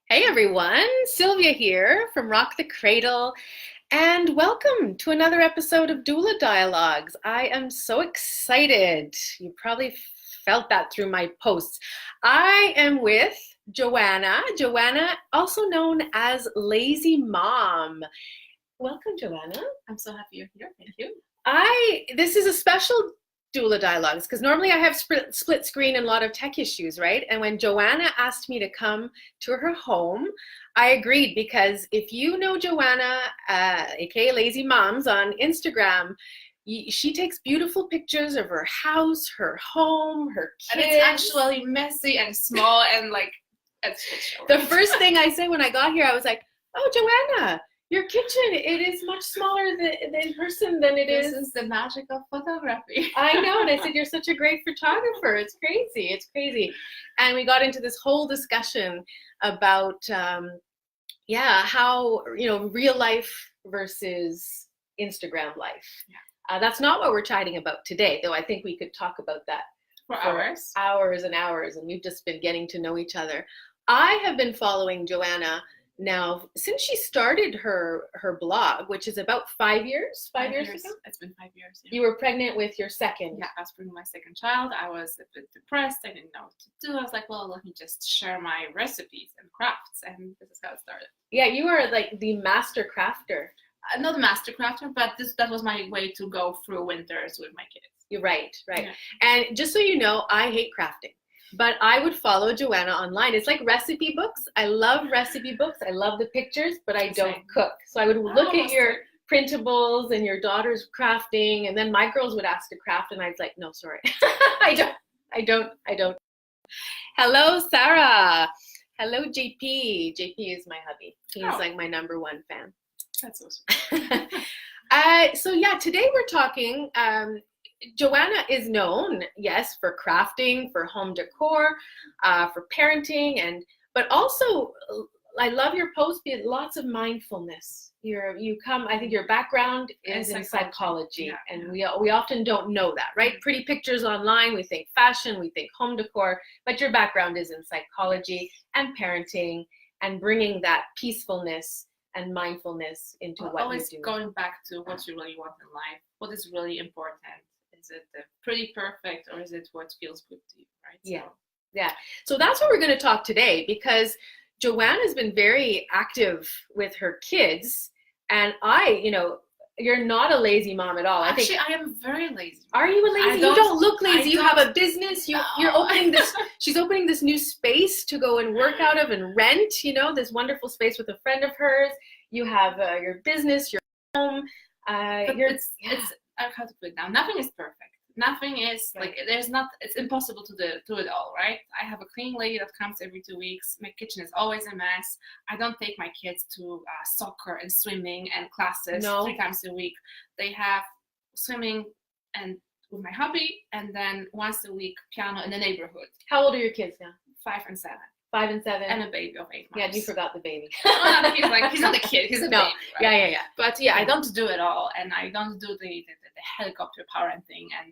Hey everyone, Sylvia here from Rock the Cradle, and welcome to another episode of Doula Dialogues. I am so excited. You probably felt that through my posts. I am with Joanna, also known as Lazy Mom. Welcome, Joanna. I'm so happy you're here. Thank you. This is a special Doula Dialogues because normally I have split screen and a lot of tech issues, right? And when Joanna asked me to come to her home, I agreed because if you know Joanna, aka Lazy Moms on Instagram, she takes beautiful pictures of her house, her home, her kids. And it's actually messy and small and like, the first thing I said when I got here, I was like, oh, Joanna, your kitchen, it is much smaller in person than it is. This is the magic of photography. I know, and I said, you're such a great photographer. It's crazy. And we got into this whole discussion about, how, real life versus Instagram life. Yeah. That's not what we're chatting about today, though I think we could talk about that for hours. Hours and hours, and we've just been getting to know each other. I have been following Joanna now, since she started her blog, which is about 5 years, 5 years ago? It's been 5 years. Yeah. You were pregnant with your second. Yeah, I was pregnant with my second child. I was a bit depressed. I didn't know what to do. I was like, well, let me just share my recipes and crafts. And this is how it started. Yeah, you are like the master crafter. Not a master crafter, but that was my way to go through winters with my kids. You're right. Yeah. And just so you know, I hate crafting. But I would follow Joanna online. It's like recipe books. I love recipe books. I love the pictures, but I don't cook. So I would look at your printables and your daughter's crafting, and then my girls would ask to craft, and I was like, no, sorry. I don't. Hello, Sarah. Hello, JP. JP is my hubby. He's like my number one fan. That's awesome. Today we're talking, Joanna is known, yes, for crafting, for home decor, for parenting, but also I love your post. Lots of mindfulness. I think your background is in psychology, and we often don't know that, right? Pretty pictures online, we think fashion, we think home decor, but your background is in psychology and parenting, and bringing that peacefulness and mindfulness into what you do. Always going back to what you really want in life, what is really important. Is it the pretty perfect, or is it what feels good to you, right? Yeah. So that's what we're going to talk today, because Joanne has been very active with her kids, and you're not a lazy mom at all. Actually, I am very lazy. Are you a lazy? You don't look lazy. You have a business. You're opening this. She's opening this new space to go and work out of and rent. This wonderful space with a friend of hers. You have your business, your home. I have to put it down. Nothing is perfect. Nothing is it's impossible to do it all, right? I have a cleaning lady that comes every 2 weeks. My kitchen is always a mess. I don't take my kids to soccer and swimming and classes 3 times a week. They have swimming and with my hubby, and then once a week piano in the neighborhood. How old are your kids now? 5 and 7. 5 and 7. And a baby of 8 months. Yeah, you forgot the baby. He's not a kid, he's a baby. Right? Yeah. But I don't do it all, and I don't do the helicopter parenting and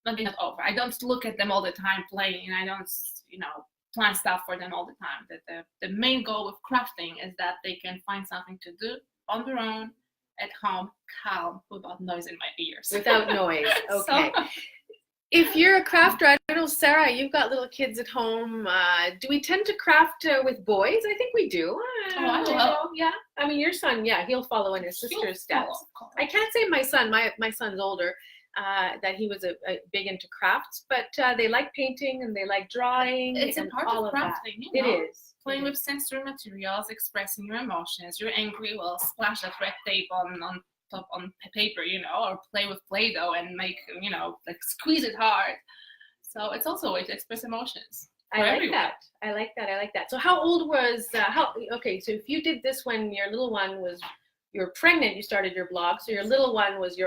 I don't look at them all the time playing, and I don't, plan stuff for them all the time. The main goal with crafting is that they can find something to do on their own, at home, calm, without noise in my ears. Without noise, okay. If you're a crafter, I don't know, Sarah, you've got little kids at home. Do we tend to craft with boys? I think we do. I will. Yeah. I mean, your son, he'll follow in his sister's steps. I can't say my son, my son's older, that he was a big into crafts, but they like painting and they like drawing. It's a part of crafting. It is. Playing with sensory materials, expressing your emotions. You're angry, well, splash that red tape on paper, or play with Play-Doh and make, squeeze it hard. So it's also a way to express emotions. I like that. So how old was, so if you did this when your little one you were pregnant, you started your blog, so your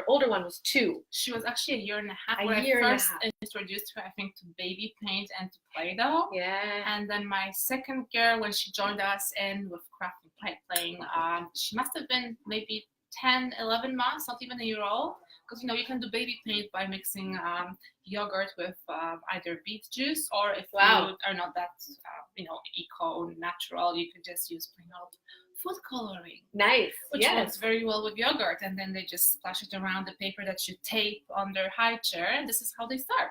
older one was 2. She was actually a year and a half. I first introduced her, I think, to baby paint and to Play-Doh. Yeah. And then my second girl, when she joined us in with crafting playing, she must have been maybe 10, 11 months, not even a year old, because you can do baby paint by mixing yogurt with either beet juice, or if you are not that eco natural, you can just use plain old food coloring. Nice. Which works very well with yogurt, and then they just splash it around the paper that you tape on their high chair, and this is how they start.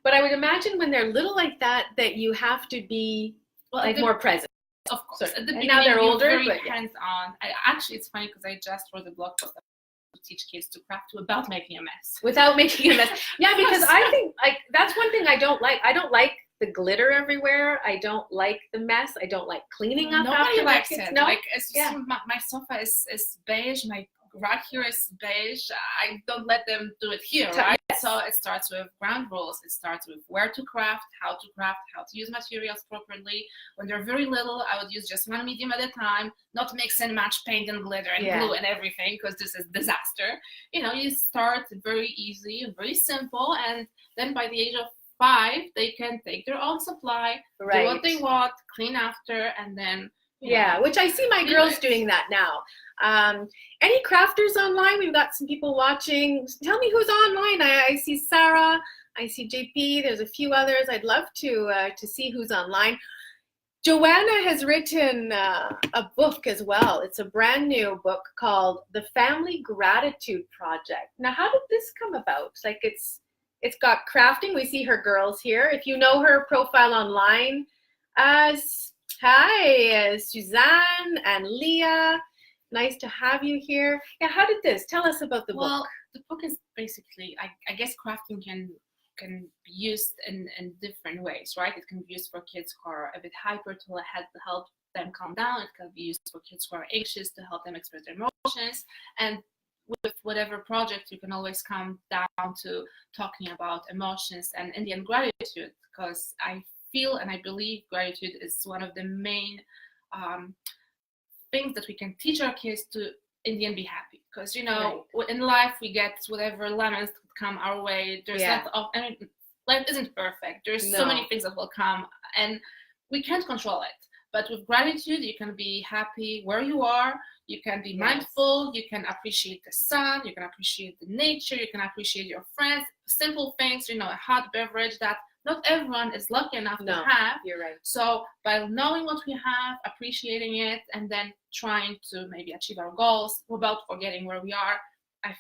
But I would imagine when they're little like that you have to be more present. Of course. At the beginning, now they're older, very hands-on. Actually, it's funny because I just wrote a blog post to teach kids to craft without making a mess. Without making a mess. Yeah, because I think that's one thing I don't like. I don't like the glitter everywhere. I don't like the mess. I don't like cleaning up. Nobody likes it. No. My sofa is beige. My rug here is beige. I don't let them do it here, right? Yes. So it starts with ground rules. It starts with where to craft, how to use materials properly. When they're very little, I would use just one medium at a time, not mix and match paint and glitter and glue and everything, because this is disaster. You start very easy and very simple, and then by the age of 5, they can take their own supply, do what they want, clean after, and then which I see my girls doing that now. Any crafters online? We've got some people watching. Tell me who's online. I see Sarah, I see JP, there's a few others. I'd love to see who's online. Joanna has written a book as well. It's a brand new book called The Family Gratitude Project. Now, how did this come about? It's got crafting. We see her girls here. If you know her profile online, hi, Suzanne and Leah. Nice to have you here. Yeah, how did this? Tell us about the book. Well, the book is basically, I guess crafting can be used in different ways, right? It can be used for kids who are a bit hyper to help them calm down. It can be used for kids who are anxious to help them express their emotions. And with whatever project, you can always come down to talking about emotions and in the end gratitude, because I feel and I believe gratitude is one of the main things that we can teach our kids to in the end be happy. Because in life we get whatever lemons come our way. There's life isn't perfect. There's so many things that will come and we can't control it. But with gratitude, you can be happy where you are. You can be mindful. You can appreciate the sun. You can appreciate the nature. You can appreciate your friends. Simple things, a hot beverage that not everyone is lucky enough to have. You're right. So by knowing what we have, appreciating it, and then trying to maybe achieve our goals without forgetting where we are, I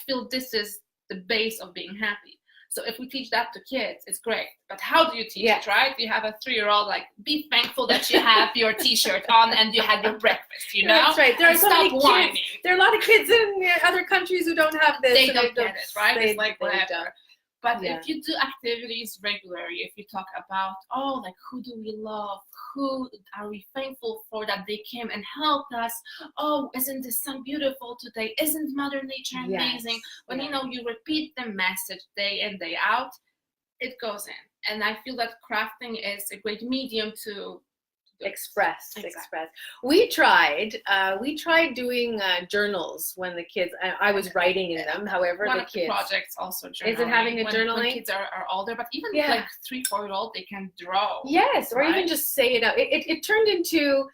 feel this is the base of being happy. So if we teach that to kids, it's great. But how do you teach it, right? You have a 3-year-old, be thankful that you have your T-shirt on and you had your breakfast, That's right. There are so many whining. Kids. There are a lot of kids in other countries who don't have this. They don't get it, right? It's whatever. Don't. But if you do activities regularly, if you talk about, who do we love? Who are we thankful for that they came and helped us? Oh, isn't the sun beautiful today? Isn't Mother Nature amazing? When, you repeat the message day in, day out, it goes in. And I feel that crafting is a great medium to express. We tried doing journals when the kids, I was writing in them, however one the of kids. The projects also journaling. Is it having a journaling? When kids are older, but even 3-4-year-old, they can draw. Yes, or even just say it out. It turned into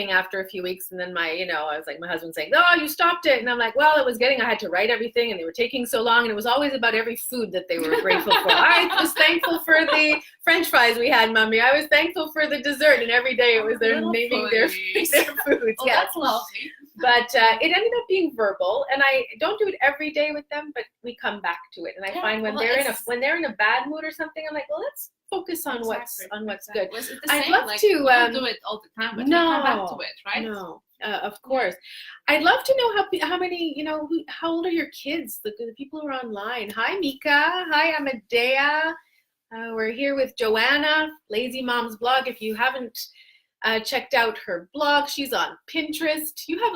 after a few weeks, and then I was my husband saying, "Oh, you stopped it," and I'm like, "Well, I had to write everything, and they were taking so long, and it was always about every food that they were grateful for. I was thankful for the French fries we had, Mummy. I was thankful for the dessert, and every day it was them naming their foods. Oh, that's lovely. But it ended up being verbal, and I don't do it every day with them, but we come back to it, and I find when they're in a bad mood or something, I'm like, well, let's focus on what's good. I'd love to we don't do it all the time, but we come back to it, right? No, of course. I'd love to know how many, how old are your kids? The people who are online. Hi, Mika. Hi, Amadea. We're here with Joanna, Lazy Mom's blog. If you haven't checked out her blog, she's on Pinterest. You have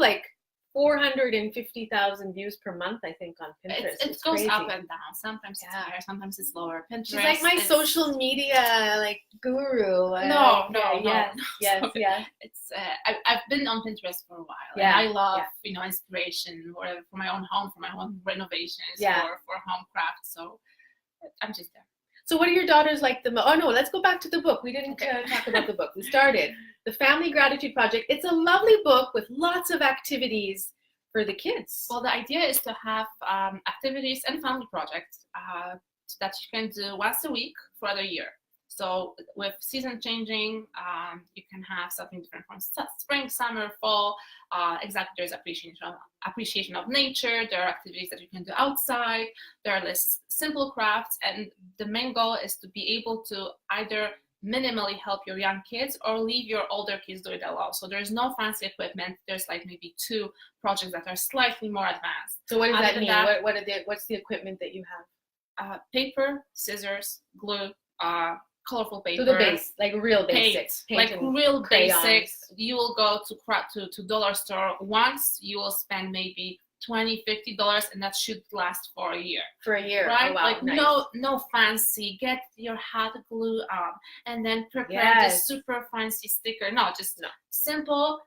450,000 views per month, I think, on Pinterest. It goes crazy. Up and down. Sometimes it's higher, sometimes it's lower. Pinterest. She's like my social media guru. No. Yes. It's I've been on Pinterest for a while. Yeah. And I love inspiration, whatever, for my own home, for my own renovations, for home crafts. So I'm just there. So what are your daughters like the most? Oh no, let's go back to the book. We didn't talk about the book. We started The Family Gratitude Project. It's a lovely book with lots of activities for the kids? Well, the idea is to have activities and family projects that you can do once a week for the year. So with season changing, you can have something different from spring, summer, fall. Exactly, there's appreciation of nature. There are activities that you can do outside. There are less simple crafts, and the main goal is to be able to either minimally help your young kids or leave your older kids do it alone. So there's no fancy equipment. There's like maybe 2 projects that are slightly more advanced. So what does that mean? What's the equipment that you have? Paper, scissors, glue, colorful paper. So the base, like real basics. Like real basics. You will go to dollar store once. You will spend maybe $20-$50, and that should last for a year. For a year, right? Oh, wow. Like nice. no fancy. Get your hot glue on, and then prepare this super fancy sticker. No, just simple,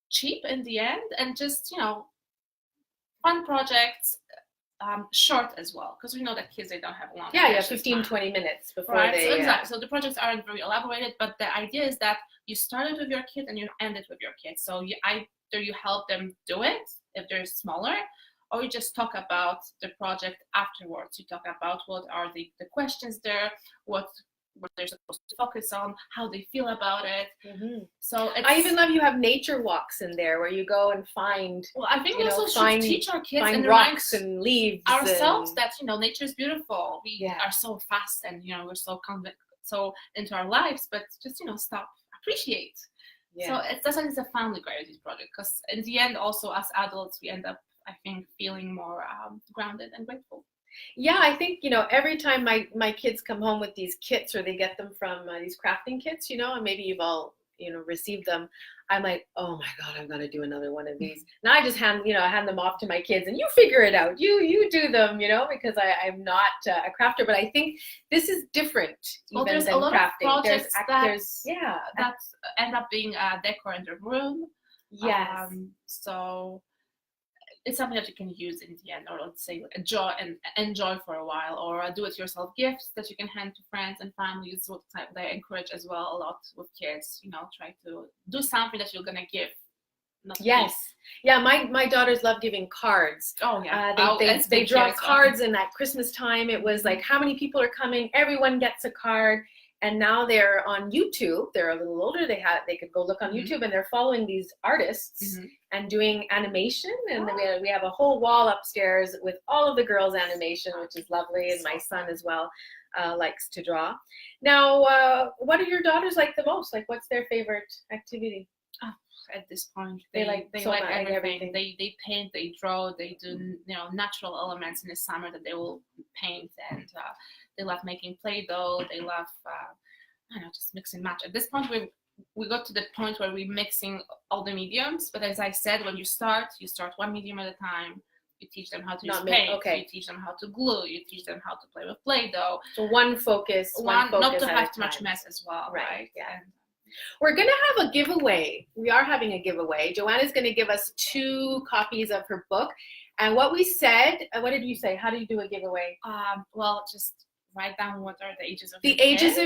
cheap in the end, and just fun projects. Short as well, because we know that kids, they don't have long. Yeah, 15-20 minutes before they. So exactly. So the projects aren't very elaborated, but the idea is that you start it with your kid and you end it with your kid. So either you help them do it if they're smaller, or you just talk about the project afterwards. You talk about what are the questions there, what they're supposed to focus on, how they feel about it. Mm-hmm. So I even love you have nature walks in there where you go and find. Well, I think we also should teach our kids and rocks and leaves ourselves that nature is beautiful. We are so fast and we're so into our lives, but just stop, appreciate. So that's why it's a family gratitude project, because in the end, also as adults, we end up, I think, feeling more grounded and grateful. Yeah, I think, every time my kids come home with these kits, or they get them from these crafting kits, and maybe you've all, received them, I'm like, oh my God, I'm going to do another one of these. And I just hand them off to my kids, and you figure it out. You do them, because I'm not a crafter, but I think this is different even there's than a lot crafting. Of projects that end up being a decor in the room. Yes. So it's something that you can use in the end, or let's say enjoy for a while, or do-it-yourself gifts that you can hand to friends and families. What they encourage as well a lot with kids. Try to do something that you're gonna give. Yes. Yeah, my daughters love giving cards. Oh yeah. They draw cards, and at Christmas time it was like, how many people are coming? Everyone gets a card. And now they're on YouTube. They're a little older. They could go look on YouTube, and they're following these artists and doing animation. And we have a whole wall upstairs with all of the girls' animation, which is lovely. And my son as well likes to draw. Now, what do your daughters like the most? Like, what's their favorite activity? At this point, they like everything. They paint, they draw, they do natural elements in the summer that they will paint, and they love making Play-Doh. They love just mix and match. At this point, we got to the point where we're mixing all the mediums. But as I said, when you start one medium at a time. You teach them how to use paint. You teach them how to glue. You teach them how to play with Play-Doh. So one focus not to have too much mess as well, right? Yeah. And we're going to have a giveaway. We are having a giveaway. Joanna's going to give us 2 copies of her book. And what we said, what did you say? How do you do a giveaway? Well, just write down what are the ages of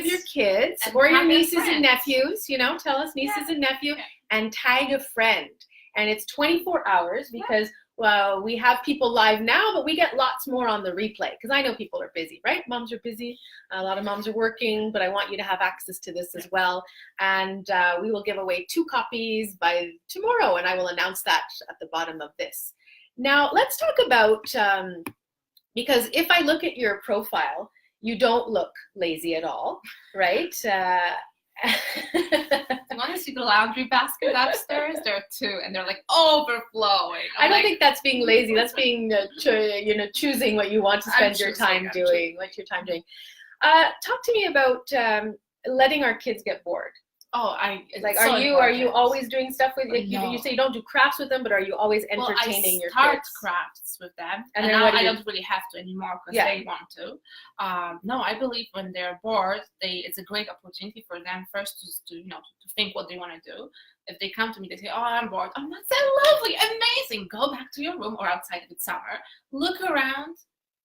your kids or your nieces and nephews. Tell us nieces and nephew, and tag a friend. And it's 24 hours because we have people live now, but we get lots more on the replay because I know people are busy, right? Moms are busy. A lot of moms are working, but I want you to have access to this as well. And we will give away 2 copies by tomorrow, and I will announce that at the bottom of this. Now, let's talk about, because if I look at your profile, you don't look lazy at all, right? You want to see the laundry basket upstairs? There are 2, and they're like overflowing. I don't think that's being lazy. That's being, choosing what you want to spend your time doing. Talk to me about letting our kids get bored. Are you always doing stuff with? You say you don't do crafts with them, but are you always entertaining your kids? I start crafts with them, and now I don't really have to anymore because they want to. No, I believe when they're bored, it's a great opportunity for them first to think what they want to do. If they come to me, they say, "Oh, I'm bored." Oh, that's so lovely, amazing. Go back to your room or outside if it's summer. Look around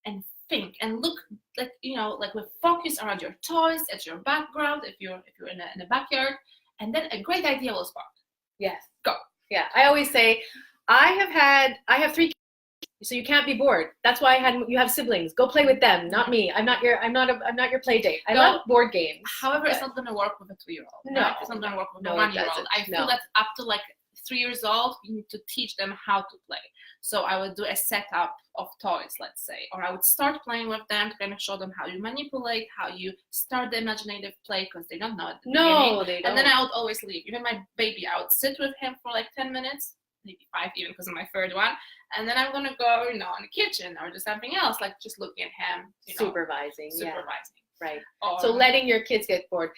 and think and look with focus around your toys, at your background, if you're in a backyard, and then a great idea will spark. Yes. Go. Yeah, I always say I have 3 kids, so you can't be bored. That's why you have siblings. Go play with them, not me. I'm not your play date. I love board games. However, it's not going to work with a 2-year-old. No, right? It's not going to work with a 1-year-old. I feel that up to like 3 years old, you need to teach them how to play. So I would do a setup of toys, let's say, or I would start playing with them to kind of show them how you manipulate, how you start the imaginative play, because they don't know at the beginning. They don't. And then I would always leave. Even my baby, I would sit with him for like 10 minutes, maybe 5 even because of my 3rd one. And then I'm going to go, in the kitchen or do something else, like just looking at him. Supervising. Right. Or, so letting your kids get bored.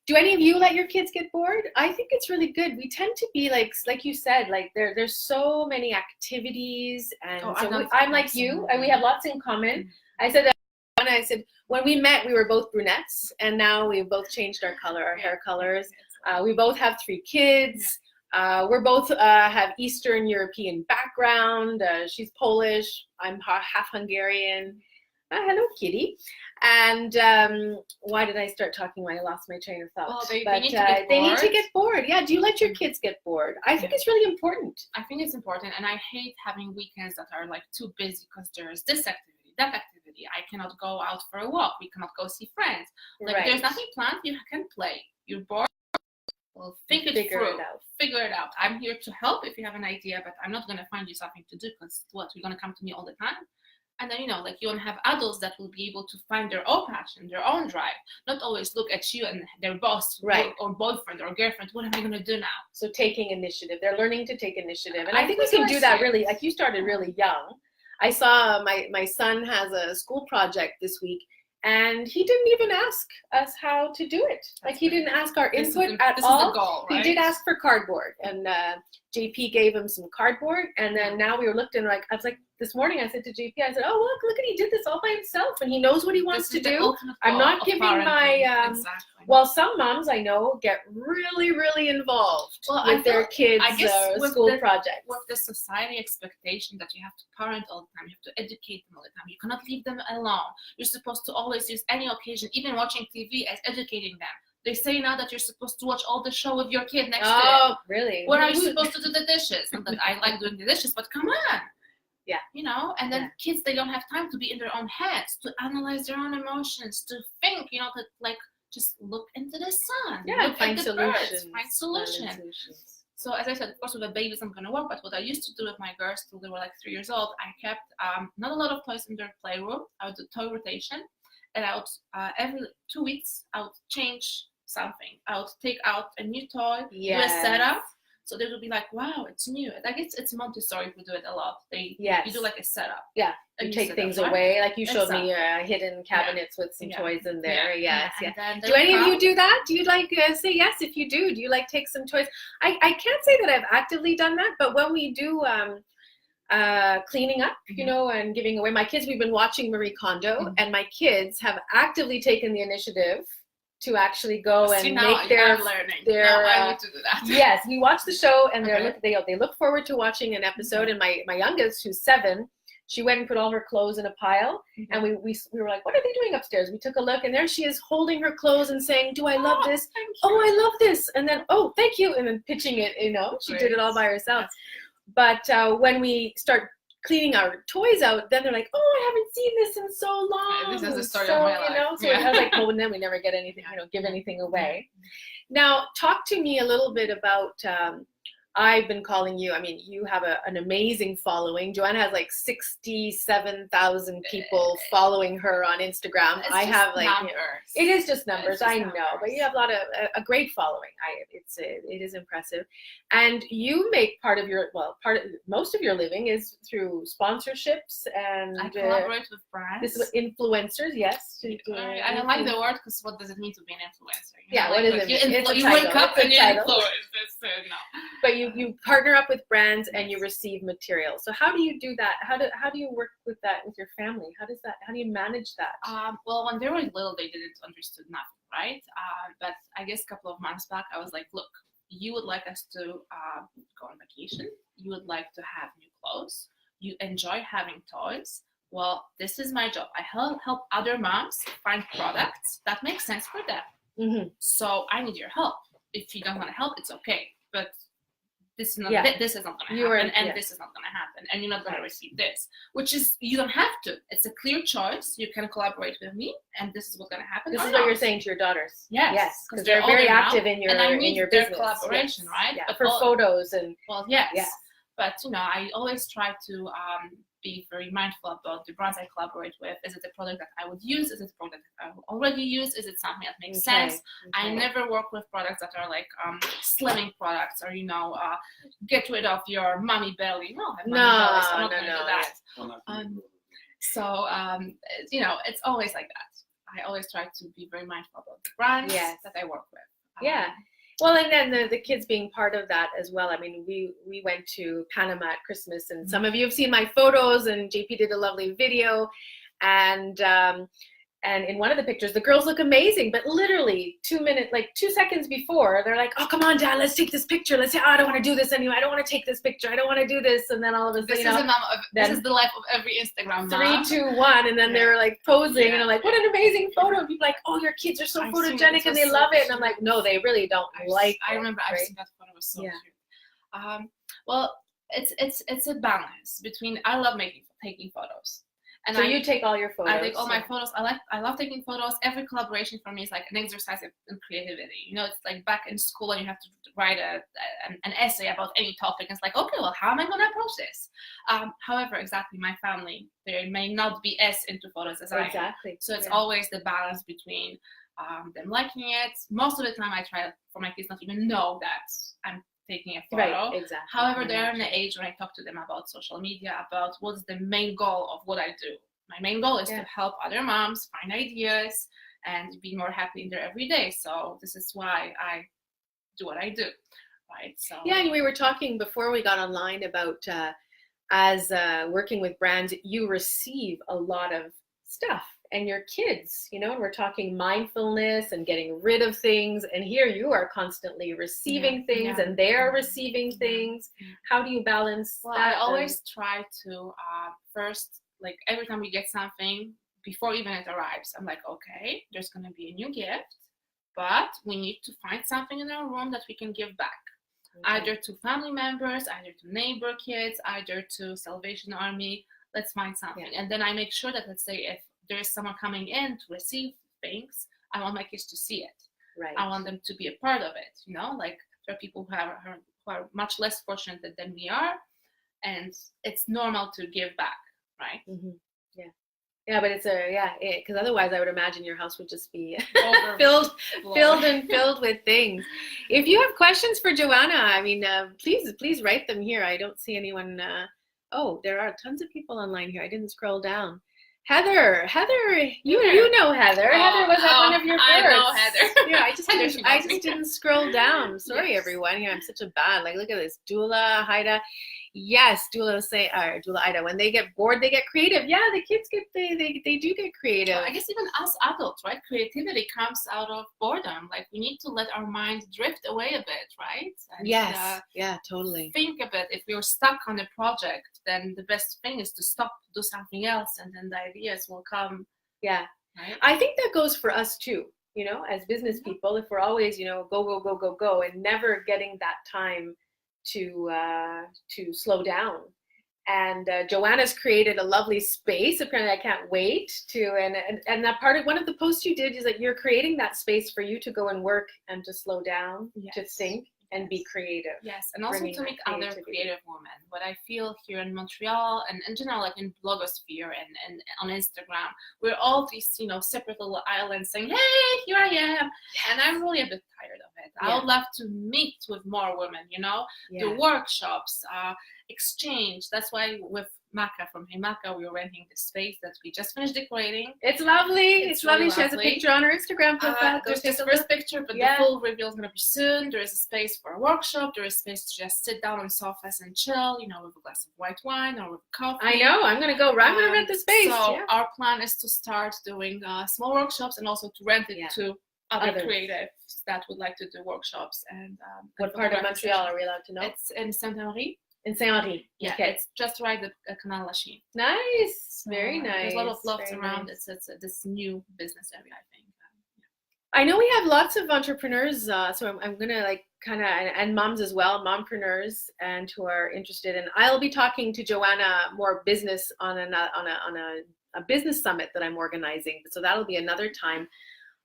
Do any of you let your kids get bored? I think it's really good. We tend to be like you said, like there's so many activities, and I'm like you, and we have lots in common. I said when we met, we were both brunettes, and now we've both changed our hair colors. We both have 3 kids. We're both have Eastern European background. She's Polish. I'm half Hungarian. Hello, kitty. And why did I start talking when I lost my train of thought? Well, they need to get bored. Yeah. Do you let your kids get bored? I think it's really important. I think it's important, and I hate having weekends that are like too busy because there's this activity, that activity. I cannot go out for a walk. We cannot go see friends. Like there's nothing planned. You can play. You're bored. Well, figure it out. I'm here to help if you have an idea, but I'm not going to find you something to do because you're going to come to me all the time. And then, you want to have adults that will be able to find their own passion, their own drive, not always look at you and their boss or boyfriend or girlfriend. What am I going to do now? So taking initiative. They're learning to take initiative. And I think we can do that really, like you started really young. I saw my son has a school project this week, and he didn't even ask us how to do it. Like he didn't ask our input at all. This is the goal, right? He did ask for cardboard, and JP gave him some cardboard, and then now we were looked and I was like, this morning I said to JP, I said, oh, look at he did this all by himself, and he knows what he wants to do. I'm not giving my, well, some moms I know get really, really involved with their kids' school projects. With the society expectation that you have to parent all the time, you have to educate them all the time, you cannot leave them alone. You're supposed to always use any occasion, even watching TV, as educating them. They say now that you're supposed to watch all the show with your kid next to you. Oh, really? When are you supposed to do the dishes? Not that I like doing the dishes, but come on. Yeah. And then kids, they don't have time to be in their own heads, to analyze their own emotions, to think, that like just look into the sun. Yeah, find solutions. Find solutions. So as I said, of course, with the babies, I'm going to work. But what I used to do with my girls till they were like 3 years old, I kept not a lot of toys in their playroom. I would do toy rotation. And I would, every 2 weeks, I would change something. I would take out a new toy, do a setup. So they will be like, wow, it's new. I guess it's Montessori who do it a lot. You do like a setup. Yeah. You take things away. Like you showed me hidden cabinets with some toys in there. Yes. Do any of you do that? Do you say yes if you do? Do you take some toys? I can't say that I've actively done that, but when we do cleaning up, and giving away, my kids, we've been watching Marie Kondo, and my kids have actively taken the initiative to actually go and make their learning. I need to do that. Yes, we watch the show, and they look forward to watching an episode. And my youngest, who's 7, she went and put all her clothes in a pile, and we were like, what are they doing upstairs? We took a look, and there she is holding her clothes and saying, do I love this? Oh, I love this. And then, oh, thank you. And then pitching it, she did it all by herself. But when we start cleaning our toys out, then they're like, oh, I haven't seen this in so long. This is the story of my life. So I was like, well, and then we never get anything, give anything away. Now, talk to me a little bit about, I've been calling you, you have an amazing following. Joanna has 67,000 people following her on Instagram. I have numbers. It is just numbers, I know, but you have a great following. It is impressive. And you make most of your living is through sponsorships, and I collaborate with brands. This is influencers, yes. I don't like the word, because what does it mean to be an influencer? What is it? You wake up and you influence. No. But you partner up with brands and you receive material. So how do you do that? How do you work with that with your family? How do you manage that? Well, when they were little, they didn't understand nothing, right? But I guess a couple of months back, I was like, look, you would like us to go on vacation. You would like to have new clothes. You enjoy having toys. Well, this is my job. I help other moms find products that make sense for them. Mm-hmm. So I need your help. If you don't want to help, it's okay. But this is not this is not going to You happen, are- and yeah. this is not going to happen, and you're not going to Right. receive this. Which is, you don't have to. It's a clear choice. You can collaborate with me, and this is what's going to happen. This or is what not. you're saying to your daughters. Yes, Yes, because they're they're very older now, active in your and I need in your their business. collaboration, Yes. right? Yeah. But For photos and well, yes. Yeah. But I always try to be very mindful about the brands I collaborate with. Is it a product that I would use? Is it a product that I already use? Is it something that makes sense? I never work with products that are like slimming products, or get rid of your mommy belly. No, I have mommy belly, so I'm not going to do that. It's always like that. I always try to be very mindful about the brands that I work with. Yeah. Well, and then the kids being part of that as well. I mean, we went to Panama at Christmas, and some of you have seen my photos, and JP did a lovely video, and in one of the pictures, the girls look amazing, but literally 2 seconds before, they're like, "Oh, come on, Dad, let's take this picture. Let's say, I don't want to do this anymore. I don't want to take this picture. I don't want to do this." And then all of a sudden, this is the life of every Instagram mom. 3, 2, 1, and then they're like posing, and I'm like, "What an amazing photo!" People like, "Oh, your kids are so photogenic, and they love it." And I'm like, "No, they really don't like." I remember I've seen that photo. It was so cute. Well, it's a balance between, I love taking photos. And so you take all your photos. I take all my photos. I love taking photos. Every collaboration for me is like an exercise in creativity. It's like back in school and you have to write an essay about any topic. And it's like, okay, well, how am I going to approach this? However, exactly, my family, they may not be as into photos as I am. So it's always the balance between them liking it. Most of the time I try for my kids not even know that I'm taking a photo. Right, exactly. However, they're in the age when I talk to them about social media, about what's the main goal of what I do. My main goal is to help other moms find ideas and be more happy in their everyday. So this is why I do what I do, right? So and we were talking before we got online about as working with brands, you receive a lot of stuff. And your kids, and we're talking mindfulness and getting rid of things. And here you are constantly receiving things and they're receiving things. How do you balance that? I always try to first, like every time we get something, before even it arrives, I'm like, okay, there's going to be a new gift, but we need to find something in our room that we can give back. Either to family members, either to neighbor kids, either to Salvation Army. Let's find something. And then I make sure that, let's say, if there's someone coming in to receive things, I want my kids to see it. Right. I want them to be a part of it. Like there are people who are much less fortunate than we are, and it's normal to give back, right? Mm-hmm. Yeah, but it's because otherwise I would imagine your house would just be filled with things. If you have questions for Joanna, I mean, please write them here. I don't see anyone. There are tons of people online here. I didn't scroll down. Heather, you know Heather. Heather was at one of your births. I know Heather. Yeah, I just didn't scroll down. Sorry, everyone. I'm such a bad. Look at this, Doula, Haida. Yes, Doula Ida. When they get bored, they get creative. Yeah, the kids they do get creative. I guess even us adults, right? Creativity comes out of boredom. Like we need to let our mind drift away a bit, right? And, yes. Totally. Think a bit. If we're stuck on a project, then the best thing is to stop, do something else, and then the ideas will come. Yeah. Right? I think that goes for us too. As business people, if we're always, go, and never getting that time to slow down. And Joanna's created a lovely space. Apparently, I can't wait to. And that part of one of the posts you did is that you're creating that space for you to go and work and to slow down, to think and be creative. Yes, and also to meet other creative women. What I feel here in Montreal and in general, like in blogosphere and on Instagram, we're all these, separate little islands saying, "Hey, here I am," and I'm really a bit tired of it. I would love to meet with more women, do workshops, exchange. That's why with Maka from Hey Maka, we were renting this space that we just finished decorating. It's lovely. It's lovely. She has a picture on her Instagram profile. There's this first picture, but the full reveal is going to be soon. There is a space for a workshop. There is space to just sit down on sofas and chill, with a glass of white wine or with coffee. I know. I'm going to go. I'm going to rent the space. So our plan is to start doing small workshops and also to rent it to other creatives that would like to do workshops. And what part of Montreal are we allowed to know? It's in Saint-Henri. In Saint-Henri. Yeah, it's just right the Canal Lachine. Nice, very nice. There's a lot of lofts around. Nice. It's this new business area, I think. I know we have lots of entrepreneurs, so I'm gonna like kind of and moms as well, mompreneurs, and who are interested. And I'll be talking to Joanna more business on a business summit that I'm organizing. So that'll be another time.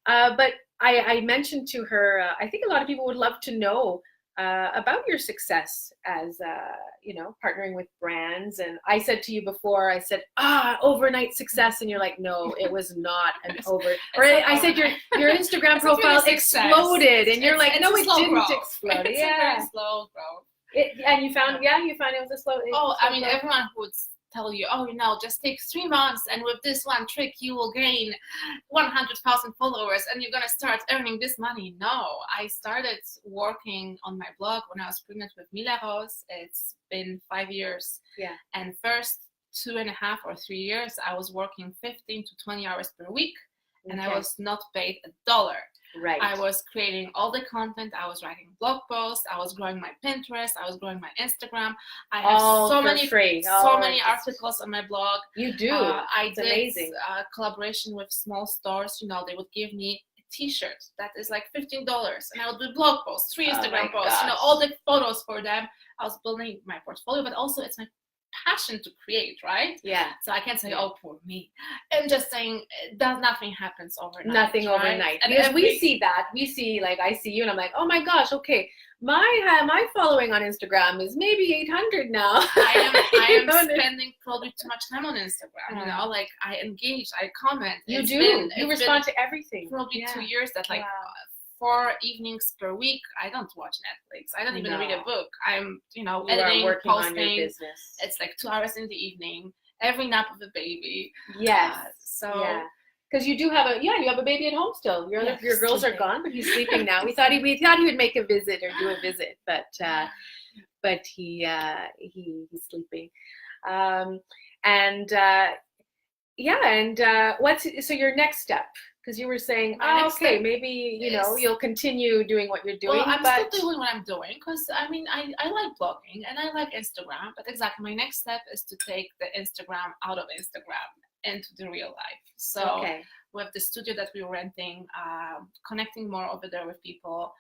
But I mentioned to her, I think a lot of people would love to know about your success as, partnering with brands. And I said to you before, I said, overnight success. And you're like, no, it was not an or I said your Instagram profile exploded. And you're like, no, it didn't explode. It's yeah. a very slow growth. And you found it was a slow. I mean, everyone would tell you, just take 3 months, and with this one trick you will gain 100,000 followers and you're gonna start earning this money. No, I started working on my blog when I was pregnant with Mila Rose. It's been 5 years. Yeah. And first 2.5 or 3 years I was working 15 to 20 hours per week, and I was not paid $1. Right. I was creating all the content. I was writing blog posts. I was growing my Pinterest. I was growing my Instagram. I have so many articles on my blog. You do. I did amazing. Collaboration with small stores. They would give me a T-shirt that is like $15, and I would do blog posts, 3 Instagram posts. All the photos for them. I was building my portfolio, but also it's my passion to create, right? Yeah. So I can't say, poor me. I'm just saying, nothing happens overnight. Nothing right? overnight. And because we see that. We see, like, I see you and I'm like, oh my gosh, okay, my following on Instagram is maybe 800 now. I am spending probably too much time on Instagram. Like I engage, I comment. You you respond to everything. Probably 2 years that 4 evenings per week, I don't watch Netflix. I don't even read a book. I'm, editing, working posting. On your business. It's like 2 hours in the evening, every nap of the baby. Yes. Because you do have you have a baby at home still. Your girls are gone, but he's sleeping now. We thought he would make a visit or do a visit, but he's sleeping. What's your next step? Because you were saying, maybe you'll continue doing what you're doing. Well, I'm still doing what I'm doing because I like blogging and I like Instagram. But exactly, my next step is to take the Instagram out of Instagram into the real life. So with the studio that we're renting, connecting more over there with people,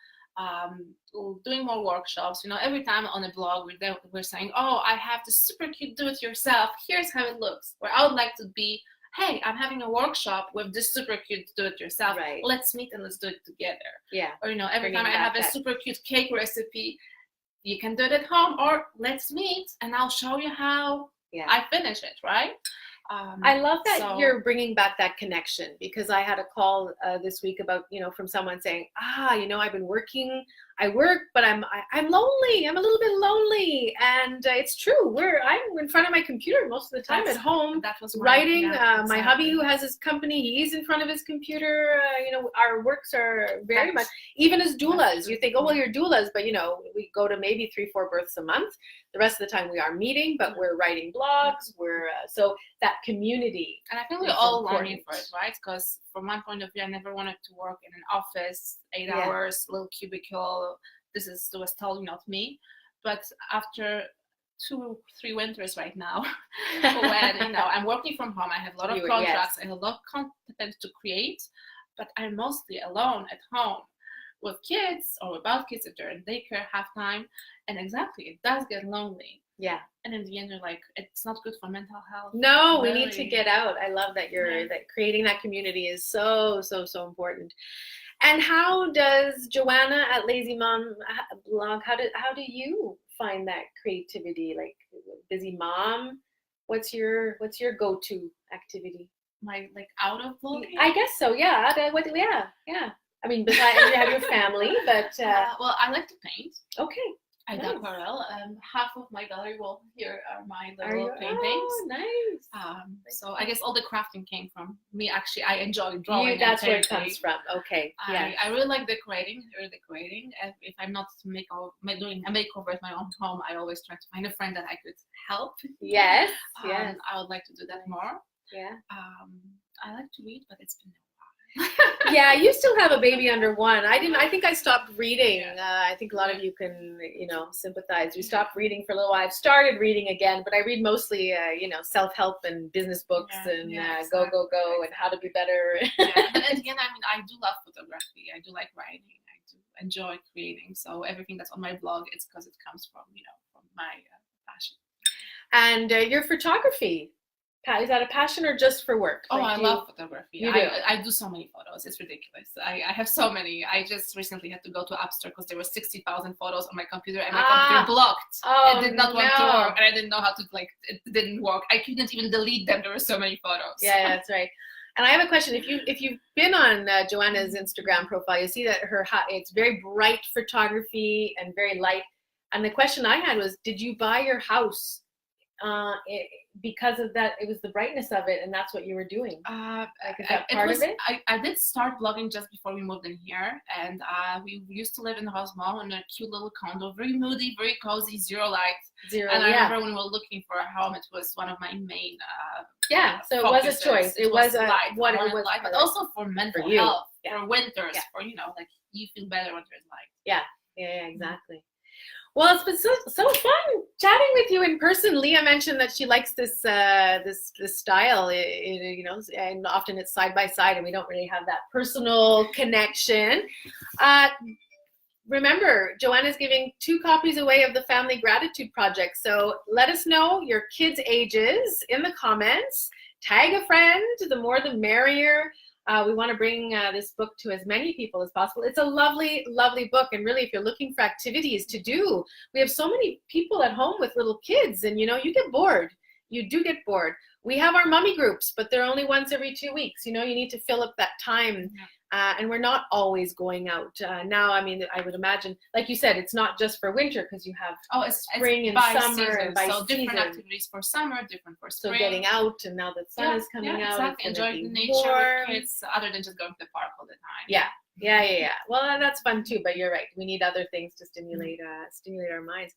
doing more workshops. Every time on a blog we're saying, I have this super cute do-it-yourself. Here's how it looks. Where I would like to be. Hey, I'm having a workshop with this super cute do-it-yourself. Right. Let's meet and let's do it together. Yeah. Or, every time I have a super cute cake recipe, you can do it at home, or let's meet and I'll show you how I finish it, right? I love that you're bringing back that connection, because I had a call this week about, from someone saying, I've been working, I work, but I'm lonely. I'm a little bit lonely. And it's true. I'm in front of my computer most of the time at home writing. My hubby, who has his company, he's in front of his computer. Our works are very much, even as doulas, you think, you're doulas, but we go to maybe 3-4 births a month. The rest of the time we are meeting, but we're writing blogs. We're so that community. And I think we're all longing for it, right? Because from my point of view, I never wanted to work in an office, 8 hours, little cubicle. This was totally not me. But after 2-3 winters right now, when I'm working from home, I have a lot of contracts, I have a lot of content to create, but I'm mostly alone at home with kids or without kids if they're in daycare half time. And exactly, it does get lonely. Yeah. And in the end, you're like, it's not good for mental health. No, really. We need to get out. I love that that creating that community is so, so, so important. And how does Joanna at Lazy Mom blog, how do you find that creativity? Like, busy mom, what's your go-to activity? My out of blogging? I guess so, yeah. Yeah. I mean, besides you have your family, but well, I like to paint. Okay. I do aquarelle. Half of my gallery wall here are my little paintings. Oh, nice. So I guess all the crafting came from me. Actually, I enjoy drawing. That's where it comes from. Okay. I really like decorating. If I'm not doing a makeover at my own home, I always try to find a friend that I could help. Yes. I would like to do that more. Yeah. I like to read, but it's been a while. Yeah, you still have a baby under 1. I think I stopped reading. I think a lot of you can, sympathize. We stopped reading for a little while. I've started reading again, but I read mostly, self-help and business books and exactly. go and how to be better. And again, I mean, I do love photography. I do like writing. I do enjoy creating. So everything that's on my blog, it's because it comes from, from my passion. And your photography, is that a passion or just for work? Oh, I love photography. You do? I do so many photos. It's ridiculous. I have so many. I just recently had to go to App Store because there were 60,000 photos on my computer and my computer blocked. Oh, it did not want to work, and I didn't know how to, it didn't work. I couldn't even delete them. There were so many photos. Yeah, that's right. And I have a question. If you've been on Joanna's Instagram profile, you see that it's very bright photography and very light. And the question I had was, did you buy your house because of that? It was the brightness of it, and that's what you were doing. Is that part of it? I did start blogging just before we moved in here, and we used to live in the house mall in a cute little condo, very moody, very cozy, zero light. And I remember when we were looking for a home, it was one of my main so it was a choice. It was light, what it was, light, but also for mental health, for winters, for you feel better when there's light. Yeah, exactly. Well, it's been so fun chatting with you in person. Leah mentioned that she likes this style, and often it's side by side, and we don't really have that personal connection. Remember, Joanna's giving 2 copies away of the Family Gratitude Project. So let us know your kids' ages in the comments. Tag a friend. The more, the merrier. We want to bring this book to as many people as possible. It's a lovely, lovely book. And really, if you're looking for activities to do, we have so many people at home with little kids, and you get bored. You do get bored. We have our mommy groups, but they're only once every 2 weeks. You need to fill up that time. And we're not always going out. Now, I mean, I would imagine, like you said, it's not just for winter because you have spring and summer season. and by so season. Different activities for summer, different for spring. So getting out, and now that sun is coming out, exactly. Enjoying the nature warm. with kids, other than just going to the park all the time. Yeah. Well, that's fun too, but you're right. We need other things to stimulate our minds.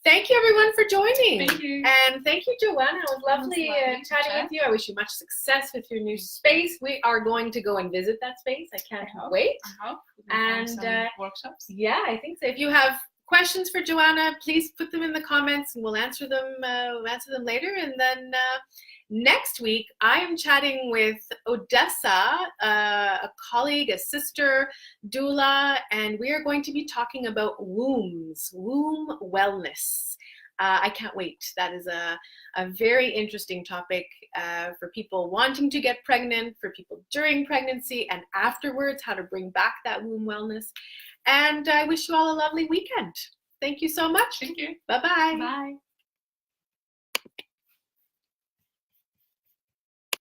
Thank you, everyone, for joining. Thank you. And thank you, Joanna. It was lovely chatting with you. I wish you much success with your new space. We are going to go and visit that space. I can't wait. I hope. And some workshops. Yeah, I think so. If you have questions for Joanna, please put them in the comments, and we'll answer them later. And then next week, I am chatting with Odessa, a colleague, a sister, doula, and we are going to be talking about womb wellness. I can't wait. That is a very interesting topic for people wanting to get pregnant, for people during pregnancy and afterwards, how to bring back that womb wellness. And I wish you all a lovely weekend. Thank you so much. Thank you. Bye-bye. Bye.